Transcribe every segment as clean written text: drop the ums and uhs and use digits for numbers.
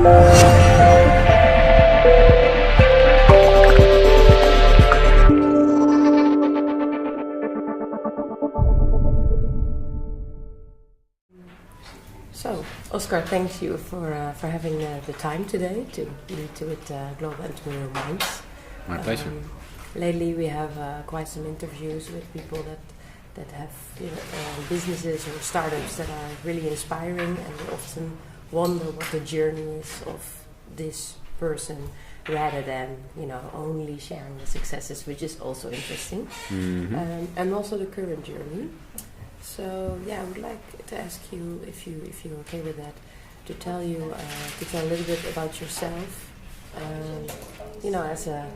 So, Oscar, thank you for having the time today to meet with Global Entrepreneurial Minds. My pleasure. Lately, we have quite some interviews with people that have businesses or startups that are really inspiring, and we often wonder what the journey is of this person, rather than only sharing the successes, which is also interesting, and also the current journey. So I would like to ask you if you're okay with that, to tell a little bit about yourself.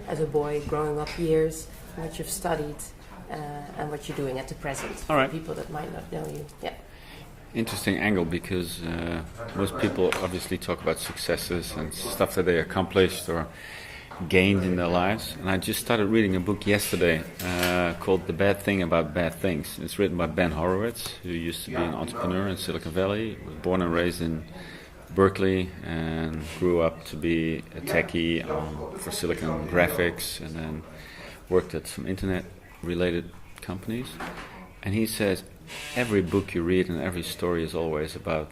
As a boy, growing up years, what you've studied, and what you're doing at the present. All right. For people that might not know you. Yeah. Interesting angle, because most people obviously talk about successes and stuff that they accomplished or gained in their lives. And I just started reading a book yesterday called The Bad Thing About Bad Things. It's written by Ben Horowitz, who used to be an entrepreneur in Silicon Valley, was born and raised in Berkeley and grew up to be a techie for Silicon Graphics, and then worked at some internet-related companies. And he says every book you read and every story is always about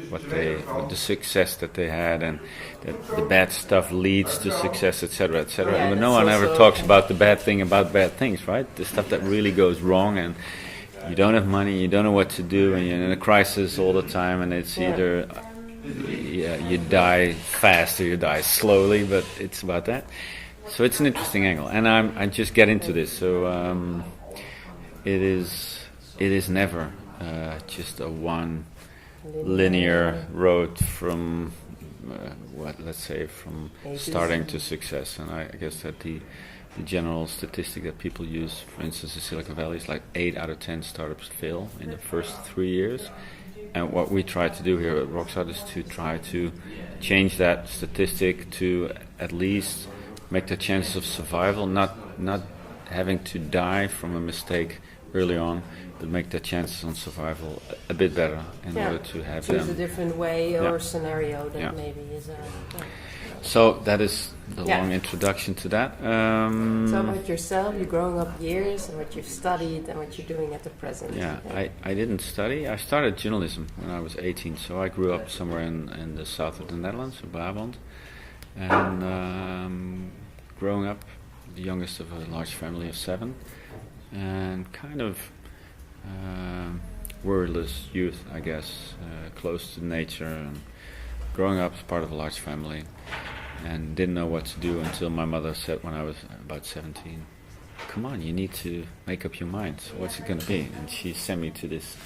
what the success that they had, and that the bad stuff leads to success, etc., etc. Yeah, and no one ever talks about the bad thing about bad things, right? The stuff that really goes wrong, and you don't have money, you don't know what to do, and you're in a crisis all the time, and it's either you die fast or you die slowly, but it's about that. So it's an interesting angle, and I just get into this. So it is never just a one linear road from from starting to success. And I guess that the general statistic that people use, for instance, in Silicon Valley, is like 8 out of 10 startups fail in the first 3 years. And what we try to do here at Rockstar is to try to change that statistic to at least make the chances of survival, not having to die from a mistake early on, but make the chances on survival a bit better in order to have choose them. a different way or scenario that maybe is So that is the long introduction to that. So about yourself, you're growing up years, and what you've studied, and what you're doing at the present. I didn't study. I started journalism when I was 18, so I grew up somewhere in the south of the Netherlands, in Brabant. And growing up, the youngest of a large family of 7, and kind of wordless youth, I guess, close to nature, and growing up as part of a large family, and didn't know what to do until my mother said when I was about 17, "Come on, you need to make up your mind. What's it going to be?" And she sent me to this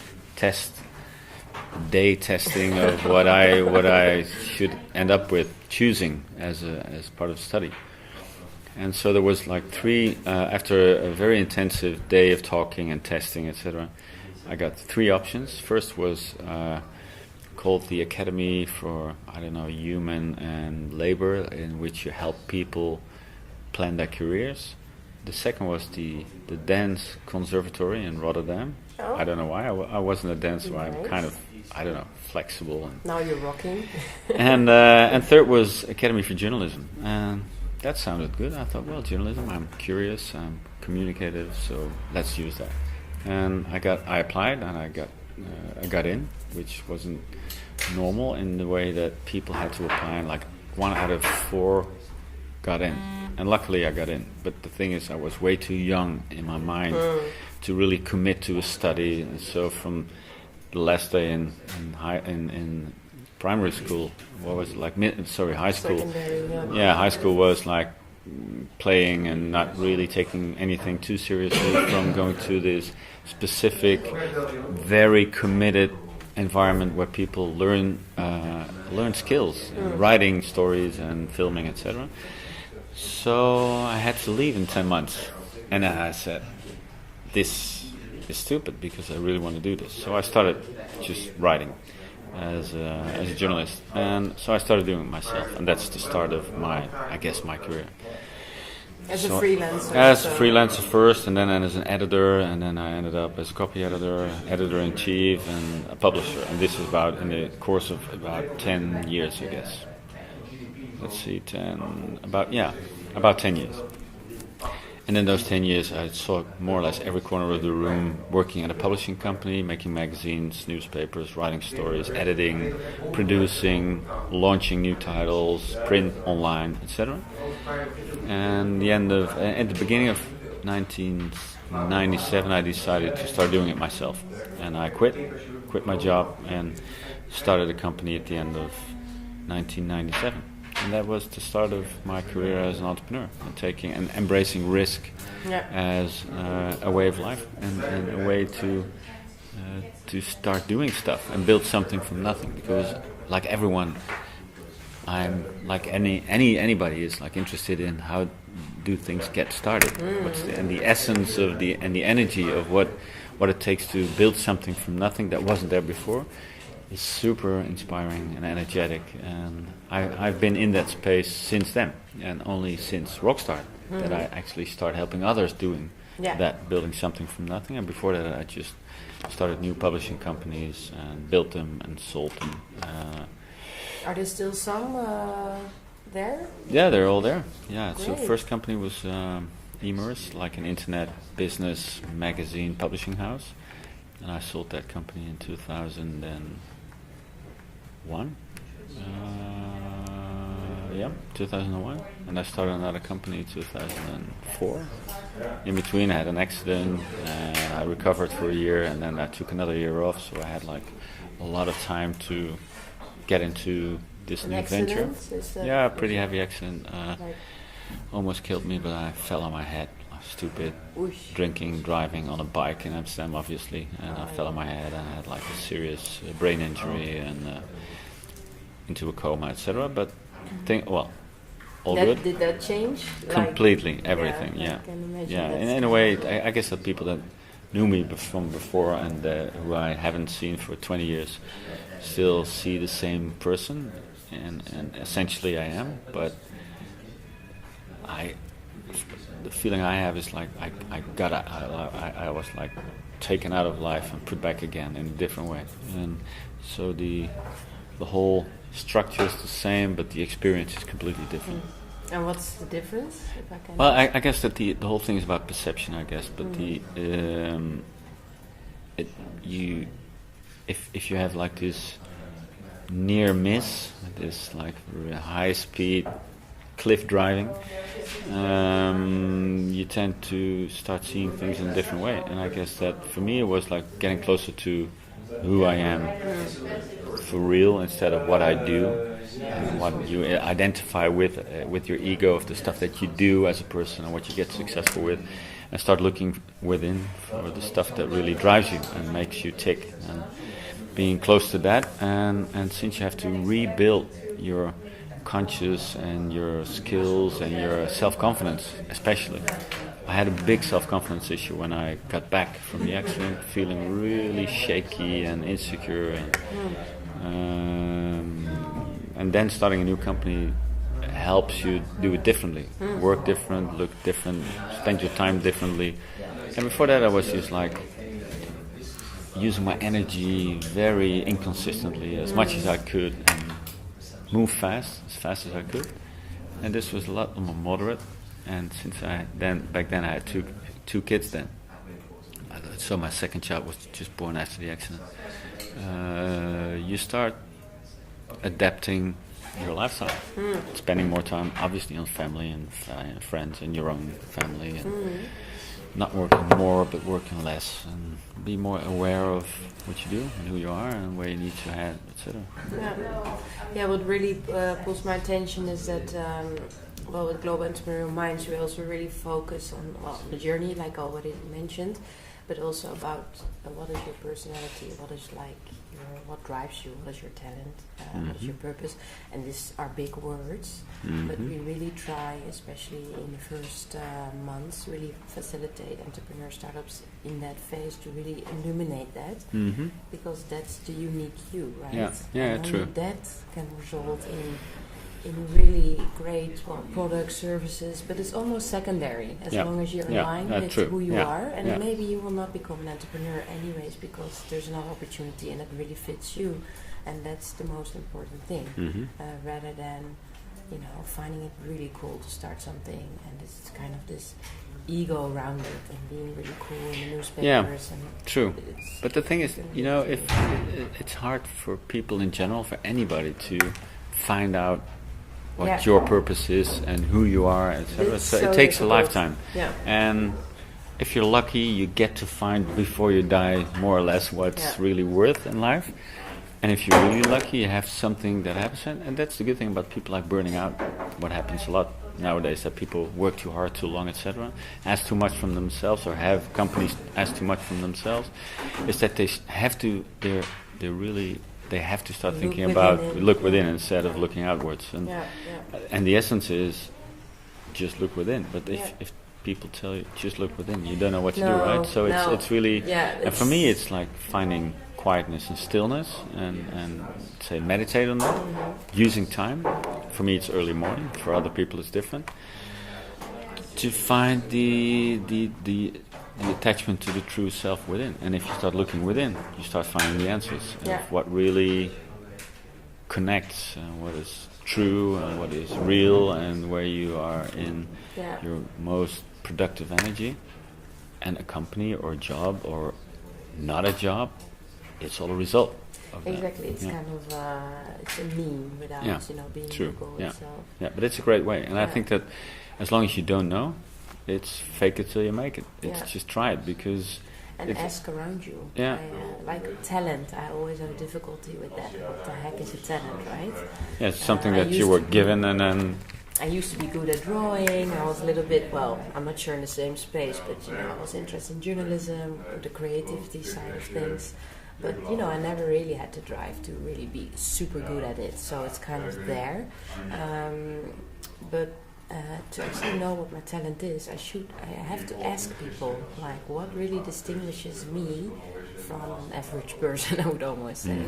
day testing of what I should end up with choosing as part of study. And so there was like 3 after a very intensive day of talking and testing, etc. I got 3 options. First was called the Academy for Human and Labor, in which you help people plan their careers. The second was the Dance Conservatory in Rotterdam. Oh. I don't know why. I wasn't a dancer. Nice. I'm kind of flexible. And now you're rocking. and third was Academy for Journalism. And that sounded good. I thought, well, journalism, I'm curious, I'm communicative, so let's use that. And I applied, and I got in, which wasn't normal in the way that people had to apply, and like 1 out of 4 got in. And luckily I got in. But the thing is, I was way too young in my mind to really commit to a study. And so from the last day in primary school, what was it like? High school. Secondary, high school was like playing and not really taking anything too seriously, from going to this specific, very committed environment where people learn skills, writing stories and filming, etc. So I had to leave in 10 months, and then I said, "This is stupid, because I really want to do this." So I started just writing as a journalist, and so I started doing it myself, and that's the start of my career. As a freelancer? As a freelancer first, and then as an editor, and then I ended up as a copy editor, editor-in-chief, and a publisher. And this is in the course of about 10 years, I guess. let's see, about 10 years. And in those 10 years, I saw more or less every corner of the room, working at a publishing company, making magazines, newspapers, writing stories, editing, producing, launching new titles, print, online, etc. And at the beginning of 1997, I decided to start doing it myself, and I quit my job, and started a company at the end of 1997. And that was the start of my career as an entrepreneur, and taking and embracing risk as a way of life, and a way to start doing stuff and build something from nothing. Because, like everyone, I'm like anybody is like interested in how do things get started, and the essence of the energy of what it takes to build something from nothing that wasn't there before. Is super inspiring and energetic, and I've been in that space since then, and only since Rockstar that I actually start helping others doing that, building something from nothing. And before that, I just started new publishing companies and built them and sold them. Are there still some there? Yeah, they're all there. Yeah, Great. so the first company was Emerse, like an internet business magazine publishing house, and I sold that company in 2001. 2001, and I started another company in 2004. In between, I had an accident, and I recovered for a year, and then I took another year off, so I had like a lot of time to get into this new venture. Yeah, pretty heavy accident. Almost killed me, but I fell on my head. Stupid. Oosh. Drinking, driving on a bike in Amsterdam, obviously, and I fell on my head, and I had like a serious brain injury and into a coma, etc. But all good. Did that change? Completely, everything. I can imagine In a way, I guess that people that knew me from before and who I haven't seen for 20 years still see the same person, and essentially I am, but the feeling I have is like I was like taken out of life and put back again in a different way, and so the whole structure is the same, but the experience is completely different. And what's the difference? If I can. Well, I guess that the whole thing is about perception, I guess, but if you have like this near miss, this like high speed cliff driving, you tend to start seeing things in a different way. And I guess that for me it was like getting closer to who I am for real, instead of what I do and what you identify with your ego of the stuff that you do as a person and what you get successful with, and start looking within for the stuff that really drives you and makes you tick, and being close to that. And since you have to rebuild your conscious and your skills and your self-confidence, especially. I had a big self-confidence issue when I got back from the accident, feeling really shaky and insecure, and then starting a new company helps you do it differently, work different, look different, spend your time differently. And before that I was just like using my energy very inconsistently, as much as I could, and move as fast as I could, and this was a lot more moderate. And since back then I had two kids then, so my second child was just born after the accident. You start adapting your lifestyle, spending more time obviously on family and friends and your own family, and not working more but working less, and be more aware of what you do and who you are and where you need to head, etc. Yeah, what really pulls my attention is that with Global Entrepreneurial Minds we also really focus on the journey, like I already mentioned, but also about what is your personality, what drives you, what is your talent, what is your purpose, and these are big words, but we really try, especially in the first months, really facilitate entrepreneur startups in that phase to really illuminate that, because that's the unique you, right? Yeah, and true. only that can result in really great products, services, but it's almost secondary as long as you're aligned with who you are, and maybe you will not become an entrepreneur anyways because there's another opportunity and it really fits you, and that's the most important thing, rather than finding it really cool to start something, and it's kind of this ego around it and being really cool in the newspapers. And true. But the thing is, if it's hard for people in general, for anybody to find out what your purpose is and who you are, etc. So it takes difficult. A lifetime. Yeah. And if you're lucky, you get to find before you die more or less what's really worth in life. And if you're really lucky, you have something that happens. And that's the good thing about people like burning out. What happens a lot nowadays, that people work too hard, too long, etc., ask too much from themselves, or have companies ask too much from themselves, is that they have to, they have to start thinking about look within instead of looking outwards. And the essence is just look within. But if people tell you just look within, you don't know what to do, right? So it's really, and for me, it's like finding quietness and stillness, and say meditate on that, using time. For me, it's early morning. For other people, it's different. To find the attachment to the true self within, and if you start looking within, you start finding the answers of what really connects, what is true, and what is real, and where you are in your most productive energy. And a company or a job or not a job, it's all a result of exactly. that. It's kind of it's a meme without being true. the goal itself. Yeah, but it's a great way, and I think that as long as you don't know, it's fake it till you make it. It's just try it, because ask around you. Yeah. Like talent, I always have a difficulty with that. What the heck is a talent, right? Yeah, it's something that you were given, and then I used to be good at drawing. I was a little bit, I'm not sure in the same space, but I was interested in journalism, the creativity side of things. But I never really had to drive to really be super good at it. So it's kind of there. But to actually know what my talent is, I have to ask people, like, what really distinguishes me from an average person, I would almost say.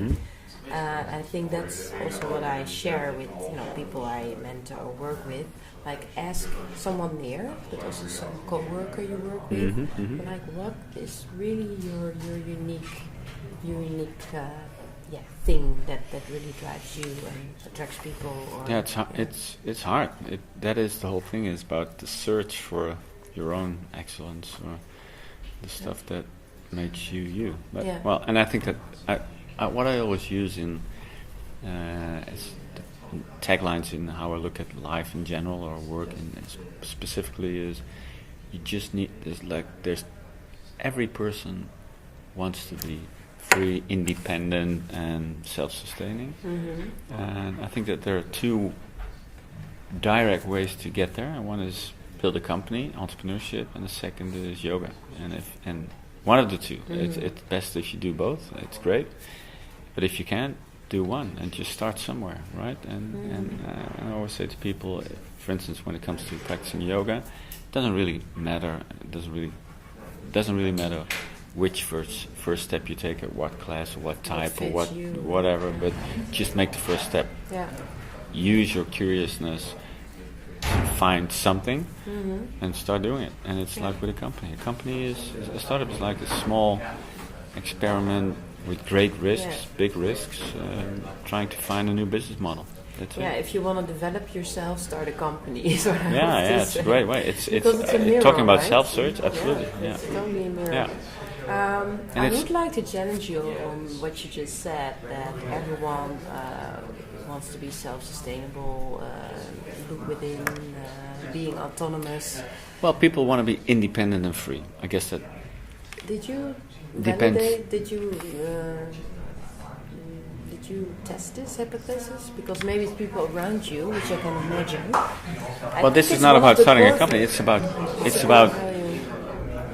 I think that's also what I share with people I mentor or work with. Like, ask someone near, but also some co-worker you work with. Like, what is really your unique thing that really drives you and attracts people? Or, it's hard. That is the whole thing, is about the search for your own excellence, or the stuff that makes you. But, and I think that what I always use in as taglines in how I look at life in general, or work specifically, is you just need, there's every person wants to be free, independent, and self-sustaining. And I think that there are two direct ways to get there. And one is build a company, entrepreneurship, and the second is yoga. And one of the two. It's best if you do both. It's great. But if you can't, do one and just start somewhere, right? And I always say to people, for instance, when it comes to practicing yoga, it doesn't really matter. It doesn't really matter which first step you take, at what class, or what type, or whatever. But just make the first step. Yeah. Use your curiousness to find something and start doing it. And it's like with a company. A startup is like a small experiment with great risks, big risks, trying to find a new business model. That's it. If you want to develop yourself, start a company. It's a great way. It's a mirror, talking about right? self-search, absolutely. It's totally a mirror. I would like to challenge you on what you just said, that everyone wants to be self-sustainable, look within, being autonomous. Well, people want to be independent and free. I guess that. Did you depends. validate? Did you test this hypothesis? Because maybe it's people around you, which I can imagine. Well, this is not about starting a company. It's about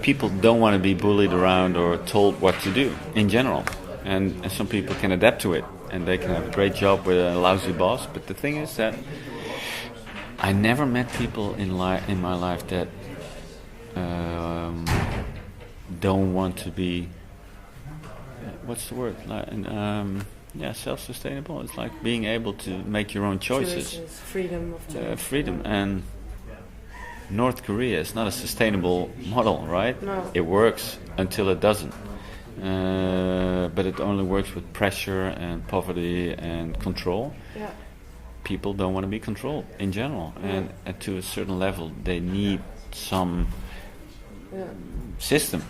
people don't want to be bullied around or told what to do in general, and some people can adapt to it, and they can have a great job with a lousy boss. But the thing is that I never met people in my life that don't want to be, what's the word? Self-sustainable. It's like being able to make your own choices. Freedom of choice. Freedom. And North Korea is not a sustainable model, right? No. It works until it doesn't. But it only works with pressure and poverty and control. Yeah. people don't want to be controlled in general, and to a certain level they need some system,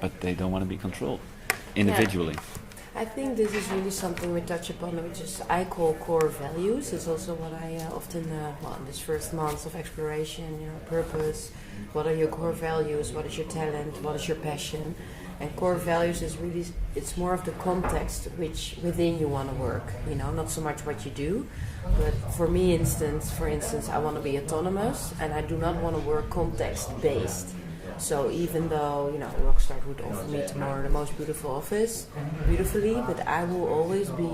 but they don't want to be controlled individually. I think this is really something we touch upon, which is I call core values. It's also what I often, in this first month of exploration, purpose. What are your core values? What is your talent? What is your passion? And core values is really, it's more of the context which within you want to work. Not so much what you do, but for me, for instance, I want to be autonomous, and I do not want to work context based. So even though, Rockstar would offer me tomorrow the most beautiful office, beautifully, but I will always be,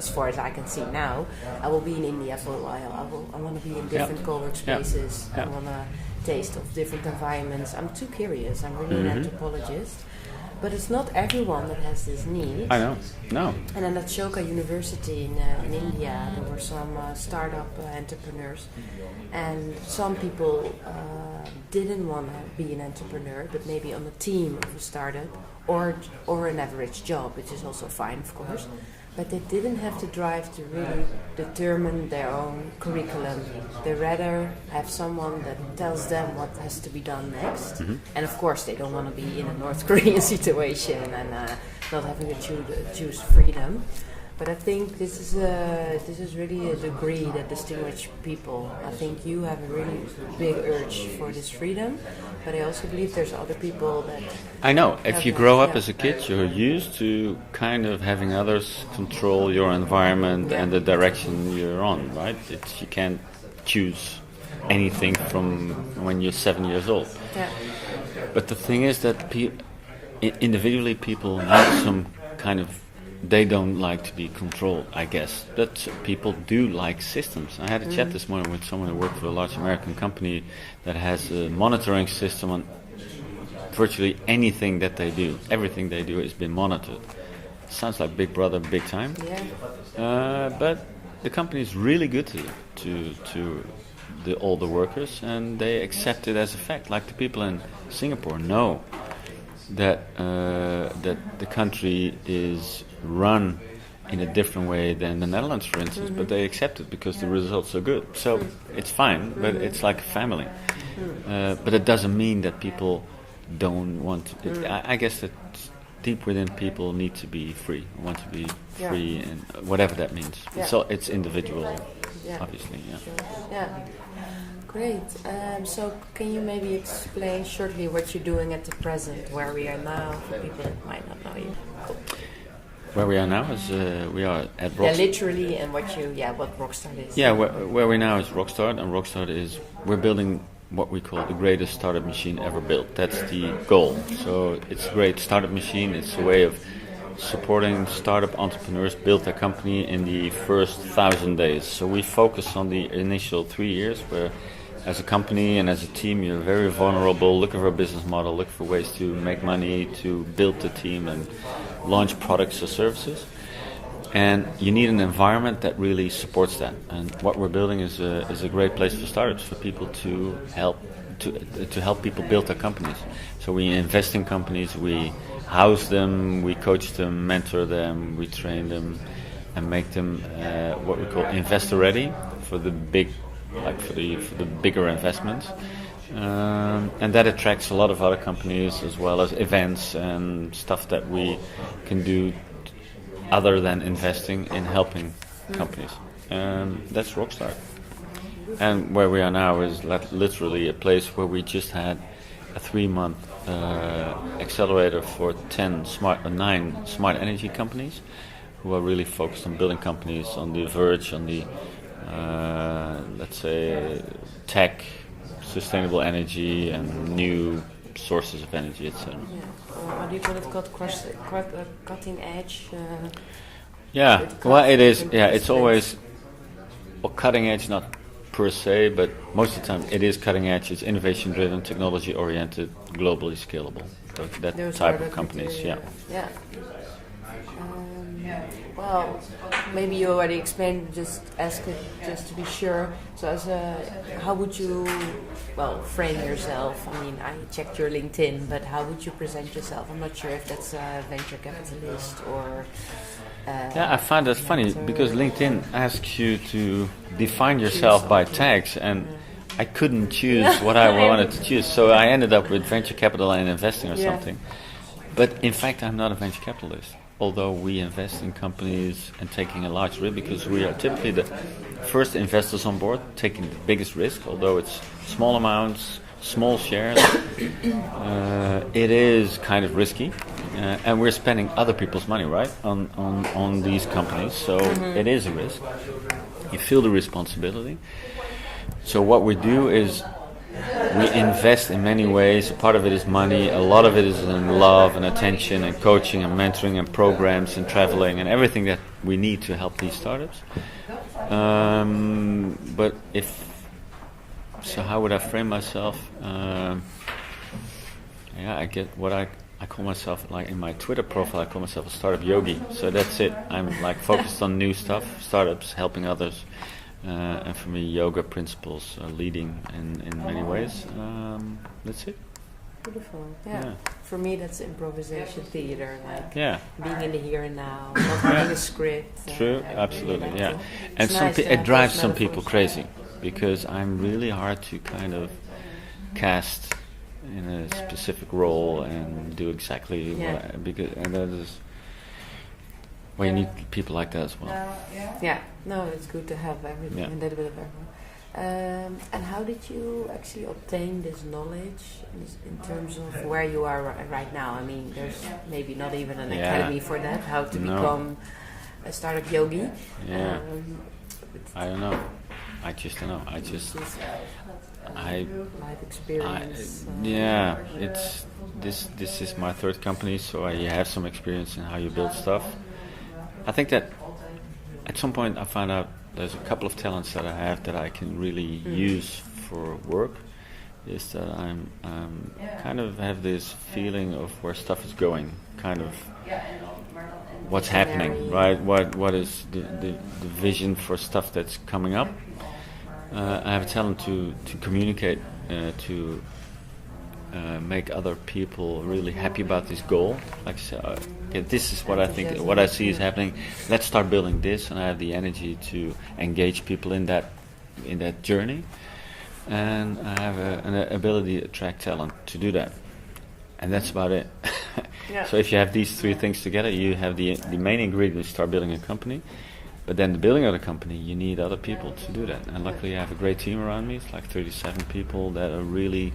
as far as I can see now, I will be in India for a while. I want to be in different co-work spaces. I want to taste of different environments. I'm too curious. I'm really an anthropologist. But it's not everyone that has this need. I know. No. And then at Ashoka University in India, there were some startup entrepreneurs, and some people didn't want to be an entrepreneur, but maybe on a team of a startup or an average job, which is also fine, of course. But they didn't have to drive to really determine their own curriculum. They rather have someone that tells them what has to be done next. And of course, they don't want to be in a North Korean situation and not having to choose freedom. But I think this is really a degree that distinguishes people. I think you have a really big urge for this freedom, but I also believe there's other people that... I know. If you grow up as a kid, you're used to kind of having others control your environment and the direction you're on, right? You can't choose anything from when you're 7 years old. Yeah. But the thing is that individually people need some kind of... They don't like to be controlled, I guess. But people do like systems. I had a chat this morning with someone who worked for a large American company that has a monitoring system on virtually anything that they do. Everything they do has been monitored. Sounds like Big Brother, big time. Yeah. But the company is really good to all the workers, and they accept it as a fact. Like the people in Singapore know that the country is run in a different way than the Netherlands, for instance, but they accept it because the results are good. So it's fine, but it's like a family. But it doesn't mean that people don't want to. I guess that deep within people need to be free, want to be free, and whatever that means. So it's individual, obviously. Yeah. Great. So can you maybe explain shortly what you're doing at the present, where we are now, for people that might not know you? Cool. Where we are now is we are at Rockstar. Yeah, literally, and what Rockstar is. Yeah, where we now is Rockstar, and Rockstar is we're building what we call the greatest startup machine ever built. That's the goal. So it's a great startup machine. It's a way of supporting startup entrepreneurs build their company in the first 1,000 days. So we focus on the initial 3 years where as a company and as a team you're very vulnerable, looking for a business model, looking for ways to make money, to build the team and launch products or services. And you need an environment that really supports that. And what we're building is a great place for startups, for people to help people build their companies. So we invest in companies, we house them, we coach them, mentor them, we train them, and make them what we call investor ready for the bigger investments. And that attracts a lot of other companies as well as events and stuff that we can do other than investing in helping companies. That's Rockstar. And where we are now is literally a place where we just had a 3-month accelerator for 9 smart energy companies who are really focused on building companies on the verge, on the, let's say, tech, sustainable energy and new sources of energy, etc. How do you call it? Cutting edge? Well, it is. Yeah, it's always cutting edge, not per se, but most of the time it is cutting edge. It's innovation driven, technology oriented, globally scalable. That those type of companies. Yeah. Well, maybe you already explained. Just ask it just to be sure. So, how would you frame yourself? I mean, I checked your LinkedIn, but how would you present yourself? I'm not sure if that's a venture capitalist or Yeah, I find that funny because LinkedIn asks you to define yourself by tags, and I couldn't choose what I wanted to choose, so I ended up with venture capital and investing or something. But in fact, I'm not a venture capitalist, although we invest in companies and taking a large risk because we are typically the first investors on board, taking the biggest risk, although it's small amounts, small shares. It is kind of risky, and we're spending other people's money, right, on these companies, so it is a risk. You feel the responsibility. So what we do is we invest in many ways. Part of it is money, a lot of it is in love and attention and coaching and mentoring and programs and traveling and everything that we need to help these startups. But so how would I frame myself? I get what I call myself, like in my Twitter profile, I call myself a startup yogi. So that's it. I'm like focused on new stuff, startups, helping others. And for me, yoga principles are leading in many ways. That's it. Beautiful. Yeah. For me, that's improvisation theater, like being in the here and now, not having a script. True, absolutely, really like and it drives some people crazy because I'm really hard to kind of cast in a specific role and do exactly and that is. Well, you need people like that as well. Yeah, no, it's good to have everything, a little bit of everyone. And how did you actually obtain this knowledge in terms of where you are right now? I mean, there's maybe not even an academy for that, how to become a startup yogi. Yeah, I don't know. I just don't know. Life experience. It's this is my third company, so I have some experience in how you build stuff. I think that at some point I found out there's a couple of talents that I have that I can really use for work. Is that I'm kind of have this feeling of where stuff is going, kind of what's happening, right? What is the vision for stuff that's coming up? I have a talent to communicate, to make other people really happy about this goal. Like I said, this is what I think, what I see is happening. Let's start building this, and I have the energy to engage people in that journey. And I have an ability to attract talent to do that, and that's about it. So if you have these three things together, you have the main ingredient to start building a company. But then the building of the company, you need other people to do that. And luckily, I have a great team around me. It's like 37 people that are really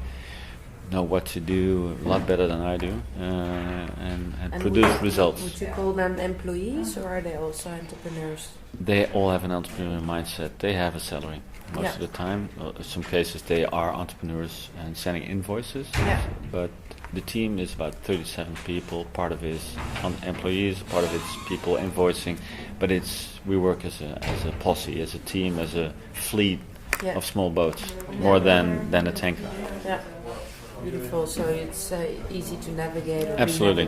know what to do a lot better than I do, and produce results. Would you call them employees, or are they also entrepreneurs? They all have an entrepreneurial mindset. They have a salary most of the time. In some cases, they are entrepreneurs and sending invoices. But the team is about 37 people. Part of it is employees, part of it's people invoicing. But we work as a posse, as a team, as a fleet of small boats, more than a tanker. Beautiful. So it's easy to navigate. Absolutely.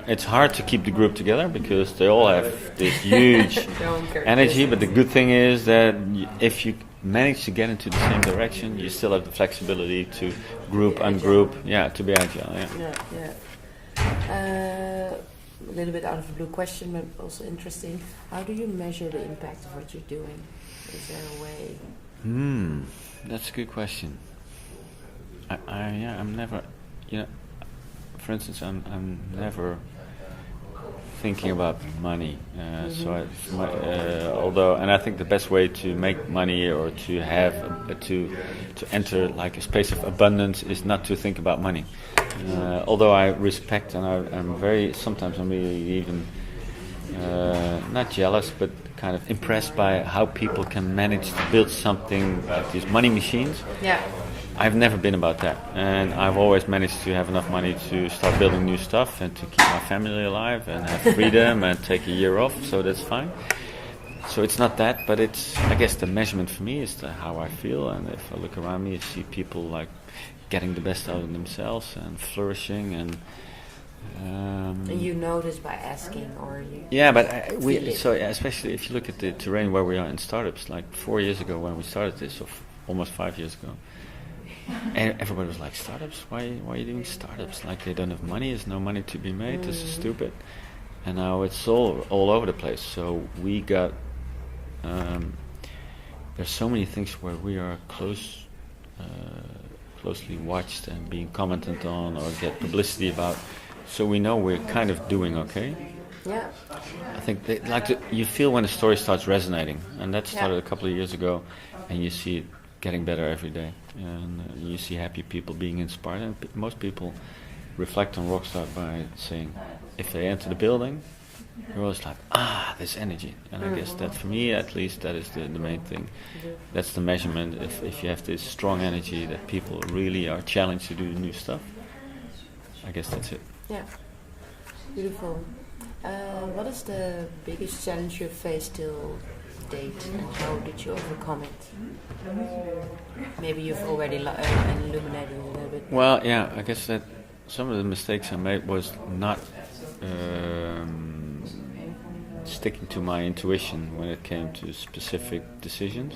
It's hard to keep the group together because they all have this huge energy. But the good thing is that if you manage to get into the same direction, you still have the flexibility to group, ungroup. To be agile. A little bit out of the blue question, but also interesting. How do you measure the impact of what you're doing? Is there a way? That's a good question. I'm never, for instance, I'm never thinking about money. Although, and I think the best way to make money or to have to enter like a space of abundance is not to think about money. Although I respect and sometimes I'm really even not jealous, but kind of impressed by how people can manage to build something like these money machines. I've never been about that, and I've always managed to have enough money to start building new stuff and to keep my family alive and have freedom and take a year off, so that's fine. So it's not that, but I guess the measurement for me is how I feel, and if I look around me, I see people like getting the best out of themselves and flourishing, and you know this by asking, or you especially if you look at the terrain where we are in startups, like 4 years ago when we started this, or almost 5 years ago. And everybody was like, startups? Why are you doing startups? Like they don't have money, there's no money to be made, this is stupid. and now it's all over the place. So we got there's so many things where we are closely watched and being commented on or get publicity about. So we know we're kind of doing okay. Yeah. I think you feel when a story starts resonating, and that started a couple of years ago, and you see it getting better every day, and you see happy people being inspired, and most people reflect on Rockstar by saying, if they enter the building, you're always like, there's energy, and I guess that for me at least that is the main thing. That's the measurement. If you have this strong energy that people really are challenged to do new stuff, I guess that's it. Yeah, beautiful. What is the biggest challenge you've faced till date, and how did you overcome it? Maybe you've already illuminated a little bit. Well, yeah, I guess that some of the mistakes I made was not sticking to my intuition when it came to specific decisions.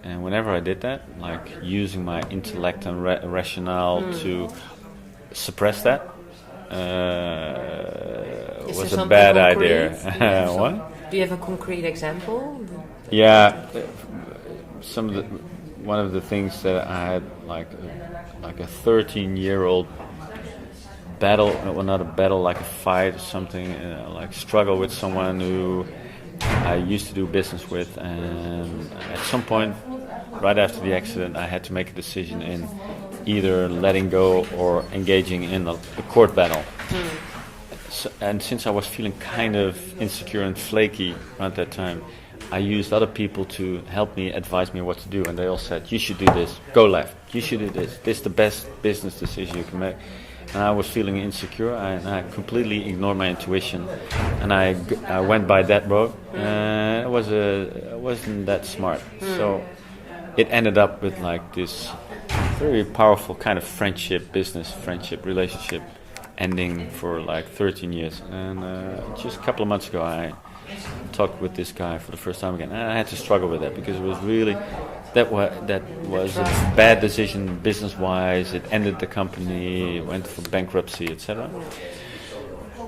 And whenever I did that, like using my intellect and rationale to suppress that, was a bad idea. What? Do you have a concrete example? Yeah, one of the things that I had like a 13-year-old battle, well, not a battle, like a fight or something, like struggle with someone who I used to do business with, and at some point, right after the accident, I had to make a decision in either letting go or engaging in a court battle. So, and since I was feeling kind of insecure and flaky around that time, I used other people to help me, advise me what to do, and they all said, you should do this, go left, you should do this is the best business decision you can make. And I was feeling insecure, and I completely ignored my intuition, and I went by that road, and it wasn't that smart. So it ended up with like this very powerful kind of business friendship, relationship, ending for like 13 years. And just a couple of months ago, I talked with this guy for the first time again, and I had to struggle with that because it was really that was a bad decision business-wise. It ended the company, went for bankruptcy, etc.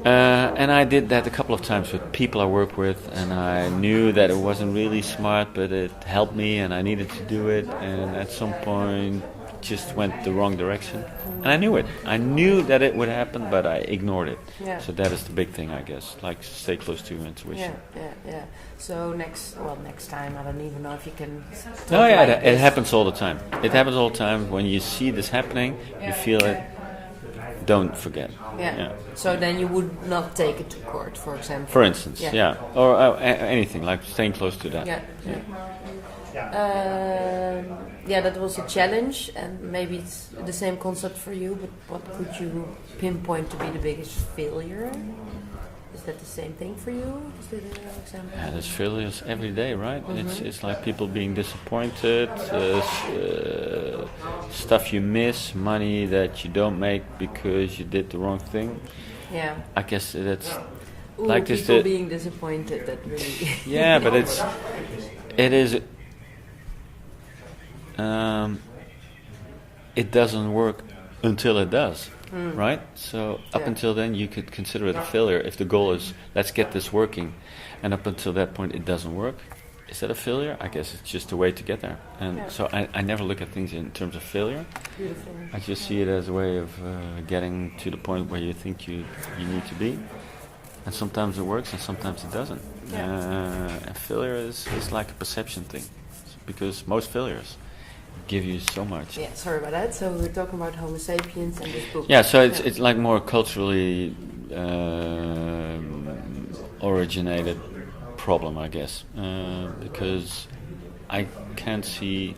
And I did that a couple of times with people I work with, and I knew that it wasn't really smart, but it helped me, and I needed to do it. And at some point, just went the wrong direction, and I knew it. I knew that it would happen, but I ignored it. Yeah. So that is the big thing, I guess. Like, stay close to your intuition. Yeah. So next time, I don't even know if you can. It happens all the time. It happens all the time. When you see this happening, you feel it. Don't forget. Yeah. So then you would not take it to court, for example. For instance, or anything like staying close to that. That was a challenge, and maybe it's the same concept for you, but what could you pinpoint to be the biggest failure? Is that the same thing for you? Is that an example? Yeah, there's failures every day, right? It's like people being disappointed, stuff you miss, money that you don't make because you did the wrong thing. Yeah. I guess that's like this. People being disappointed, that really. Yeah, but it is. It doesn't work until it does, right? So up until then, you could consider it a failure. If the goal is, let's get this working, and up until that point, it doesn't work, is that a failure? I guess it's just a way to get there. And so I never look at things in terms of failure. Beautiful. I just see it as a way of getting to the point where you think you need to be. And sometimes it works, and sometimes it doesn't. And failure is like a perception thing, because most failures give you so much. Yeah, sorry about that. So we're talking about Homo sapiens and this book. Yeah, so it's like more culturally originated problem, I guess, because I can't see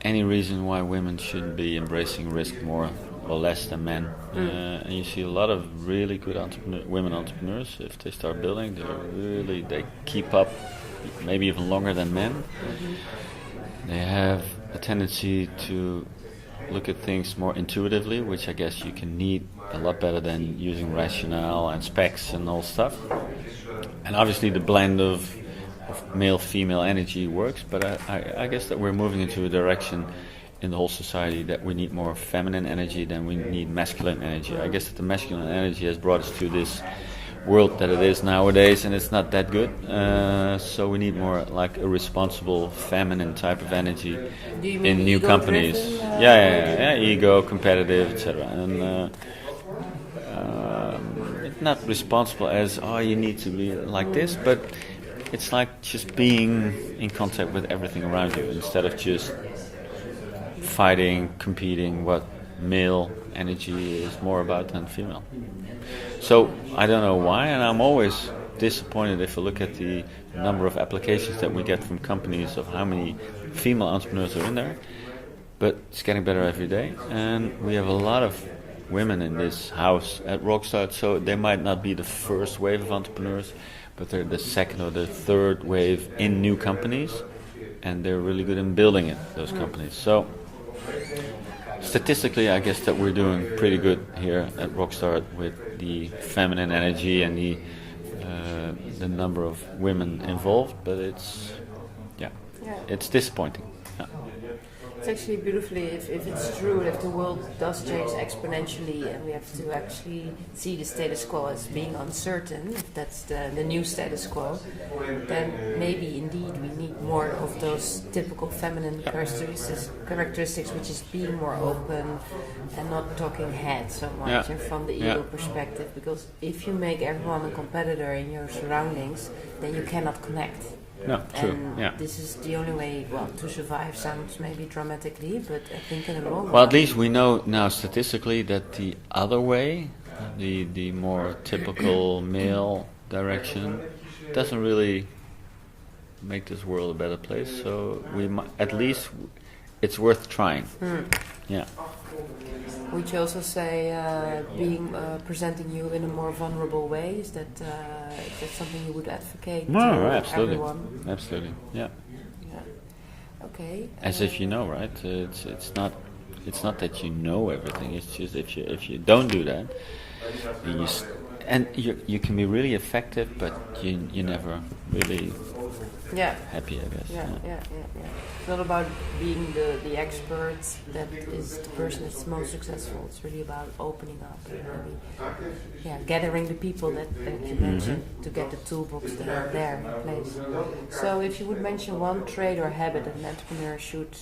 any reason why women shouldn't be embracing risk more or less than men. And you see a lot of really good women entrepreneurs. If they start building, they keep up maybe even longer than men. They have a tendency to look at things more intuitively, which I guess you can need a lot better than using rationale and specs and all stuff. And obviously the blend of male-female energy works, but I guess that we're moving into a direction in the whole society that we need more feminine energy than we need masculine energy. I guess that the masculine energy has brought us to this world that it is nowadays, and it's not that good. So we need more like a responsible feminine type of energy in new companies. Ego, competitive, etc. And it's not responsible as you need to be like this, but it's like just being in contact with everything around you instead of just fighting, competing. What male energy is more about than female. So I don't know why, and I'm always disappointed if I look at the number of applications that we get from companies of how many female entrepreneurs are in there. But it's getting better every day, and we have a lot of women in this house at Rockstart, so they might not be the first wave of entrepreneurs, but they're the second or the third wave in new companies, and they're really good in building it, those companies. So statistically, I guess that we're doing pretty good here at Rockstart with the feminine energy and the number of women involved, but it's disappointing. Yeah. It's actually beautifully, if it's true, if the world does change exponentially and we have to actually see the status quo as being uncertain, if that's the new status quo, then maybe indeed we need more of those typical feminine characteristics, which is being more open and not talking head so much and from the ego perspective, because if you make everyone a competitor in your surroundings, then you cannot connect. No, true. And this is the only way, to survive sounds maybe dramatically, but I think in the long run... Well, at least we know now statistically that the other way, the more typical male direction, doesn't really make this world a better place. So at least it's worth trying. Yeah. Would you also say presenting you in a more vulnerable way? Is that something you would advocate to absolutely. everyone? Absolutely, yeah. Okay. As if you know, right? It's not that you know everything. It's just if you don't do that, you can be really effective, but you never really happy, I guess. Yeah. It's not about being the expert that is the person that's most successful. It's really about opening up and maybe gathering the people that you mentioned to get the toolbox that are there in place. So if you would mention one trait or habit that an entrepreneur should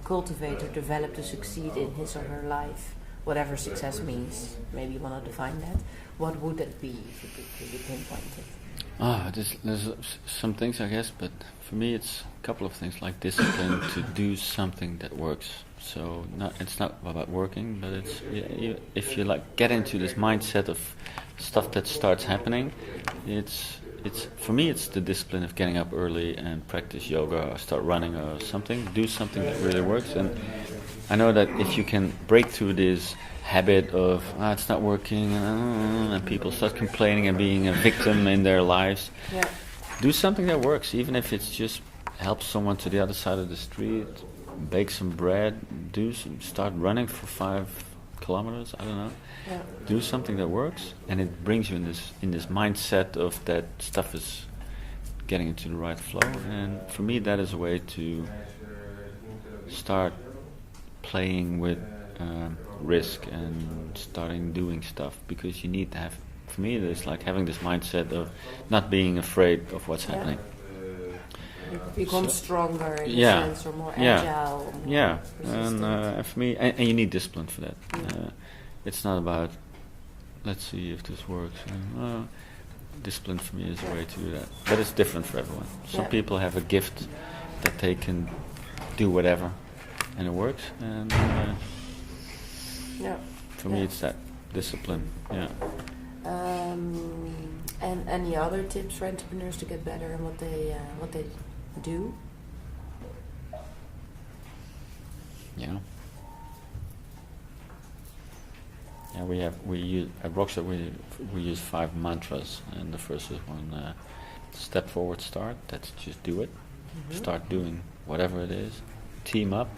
cultivate or develop to succeed in his or her life, whatever success means, maybe you want to define that, what would that be if you could really pinpoint it? There's some things, I guess, but for me it's a couple of things, like discipline to do something that works. So it's not about working, but it's if you like get into this mindset of stuff that starts happening, it's for me it's the discipline of getting up early and practice yoga or start running or something, do something that really works. And I know that if you can break through this habit of it's not working and people start complaining and being a victim in their lives, do something that works, even if it's just help someone to the other side of the street, bake some bread, start running for 5 kilometers, I don't know. Do something that works, and it brings you in this mindset of that stuff is getting into the right flow. And for me that is a way to start playing with risk and starting doing stuff, because you need to have, for me it's like having this mindset of not being afraid of what's happening. You become stronger in a sense, or more agile. And for me, and you need discipline for that. It's not about let's see if this works. Discipline for me is a way to do that, but it's different for everyone. Some people have a gift that they can do whatever and it works, and for me it's that discipline. And any other tips for entrepreneurs to get better in what they do? We use at Rockstar we use 5 mantras, and the first is one: step forward, start. That's just do it. Start doing whatever it is. Team up.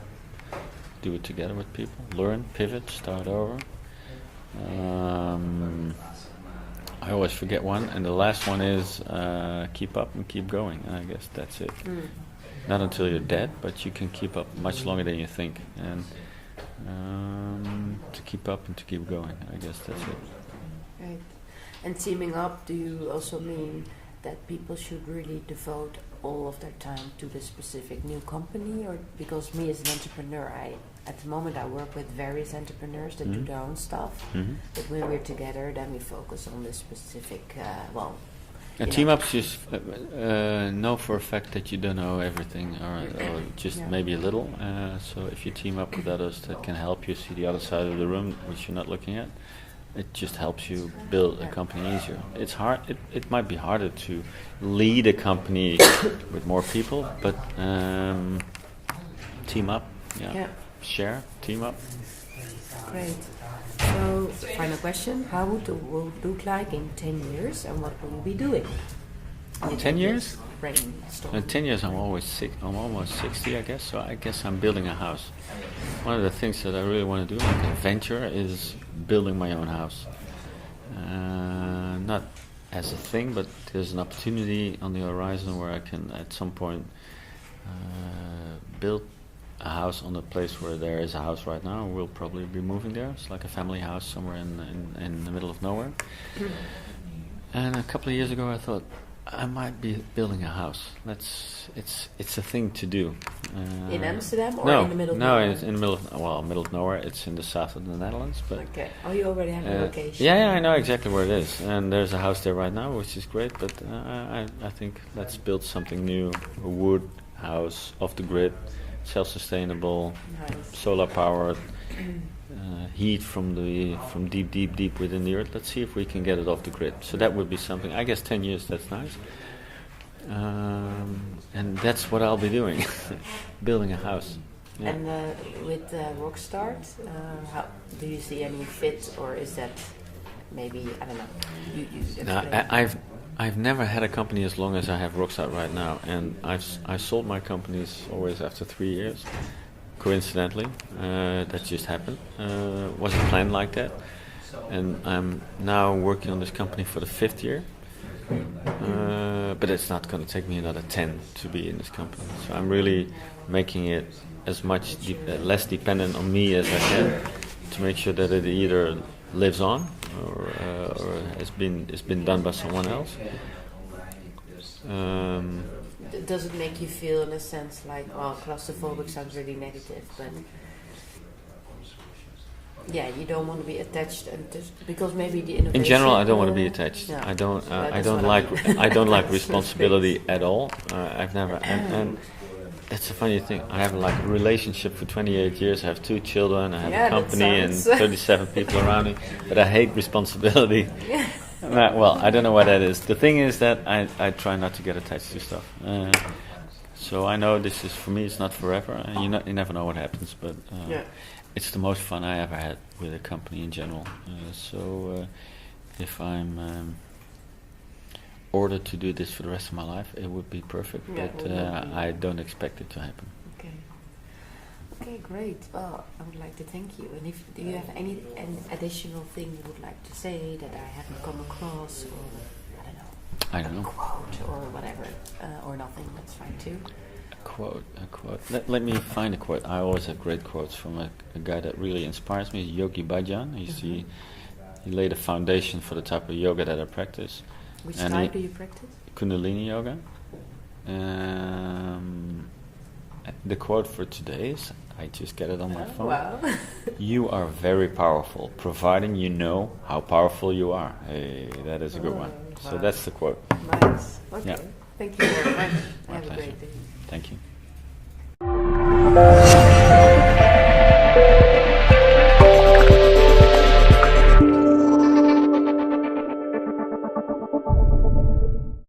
Do it together with people. Learn, pivot, start over. I always forget one, and the last one is keep up and keep going. And I guess that's it. not until you're dead, but you can keep up much longer than you think. And to keep up and to keep going, I guess that's it. Right. And teaming up, do you also mean that people should really devote all of their time to the specific new company? Or because me as an entrepreneur, at the moment I work with various entrepreneurs that do their own stuff, but when we're together then we focus on the specific, team ups just know for a fact that you don't know everything or just maybe a little. So if you team up with others that can help you see the other side of the room, which you're not looking at, it just helps you build a company easier. It's hard. It might be harder to lead a company with more people, but team up. Share, team up. Great. So, final question. How would the world look like in 10 years and what will you be doing? 10 years? Brainstorm. In 10 years I'm almost 60, I guess, so I guess I'm building a house. One of the things that I really want to do, like a venture, is building my own house. Not as a thing, but there's an opportunity on the horizon where I can at some point build a house on a place where there is a house right now. We'll probably be moving there. It's like a family house somewhere in the middle of nowhere. And a couple of years ago I thought I might be building a house. It's a thing to do. In Amsterdam or in the middle of nowhere? No, it's in the middle of nowhere. It's in the south of the Netherlands. But okay. Oh, you already have a location. Yeah, I know exactly where it is. And there's a house there right now, which is great. But I think let's build something new. A wood house, off the grid, self-sustainable, nice. solar powered, heat from deep within the earth. Let's see if we can get it off the grid. So that would be something. I guess 10 years. That's nice. And that's what I'll be doing, building a house. Yeah. And with Rockstart, how do you see any fit, or is that maybe, I don't know? I've never had a company as long as I have Rockstart right now, and I sold my companies always after 3 years. Coincidentally, that just happened. Wasn't planned like that, and I'm now working on this company for the 5th year. But it's not going to take me another 10 to be in this company. So I'm really making it as much less dependent on me as I can, to make sure that it either lives on or has been done by someone else. Does it make you feel, in a sense, like, well, claustrophobic sounds really negative, but yeah, you don't want to be attached, and because maybe the innovation. In general, I don't want to be attached. No. I don't like responsibility at all. I've never, and that's a funny thing. I have like a relationship for 28 years. I have 2 children. I have a company and 37 people around me. But I hate responsibility. Well, I don't know what that is. The thing is that I try not to get attached to stuff. So I know this is, for me, it's not forever. You never know what happens, but it's the most fun I ever had with a company in general. So if I'm ordered to do this for the rest of my life, it would be perfect, but I don't expect it to happen. Okay, great. Well, I would like to thank you. And do you have any additional thing you would like to say that I haven't come across, or I don't know, a quote or whatever, or nothing? That's fine too. A quote. Let me find a quote. I always have great quotes from a guy that really inspires me. Yogi Bhajan. He laid a foundation for the type of yoga that I practice. Which type do you practice? Kundalini yoga. The quote for today is, I just get it on my phone. Wow. You are very powerful, providing you know how powerful you are. Hey, that is a good one. Wow. So that's the quote. Nice. Okay. Yeah. Thank you very much. Have a great day. Thank you.